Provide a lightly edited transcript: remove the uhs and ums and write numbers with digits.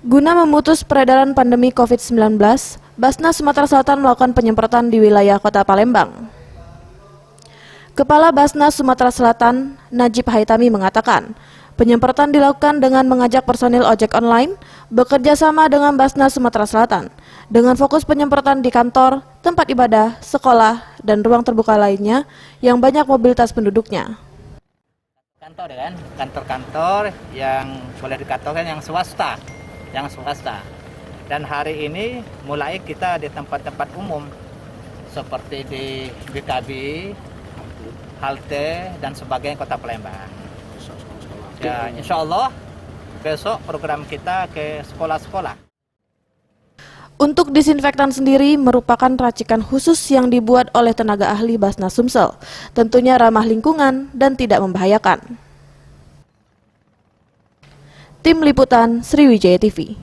Guna memutus peredaran pandemi COVID-19, Basnas Sumatera Selatan melakukan penyemprotan di wilayah Kota Palembang. Kepala Basnas Sumatera Selatan, Najib Haitami mengatakan, penyemprotan dilakukan dengan mengajak personil ojek online bekerja sama dengan Basnas Sumatera Selatan dengan fokus penyemprotan di kantor, tempat ibadah, sekolah, dan ruang terbuka lainnya yang banyak mobilitas penduduknya. Kantor kan, kantor-kantor yang boleh dikatakan yang swasta. Dan hari ini mulai kita di tempat-tempat umum seperti di BKB, halte dan sebagainya Kota Palembang. Ya, insya Allah besok program kita ke sekolah-sekolah. Untuk disinfektan sendiri merupakan racikan khusus yang dibuat oleh tenaga ahli Basnas Sumsel, tentunya ramah lingkungan dan tidak membahayakan. Tim Liputan Sriwijaya TV.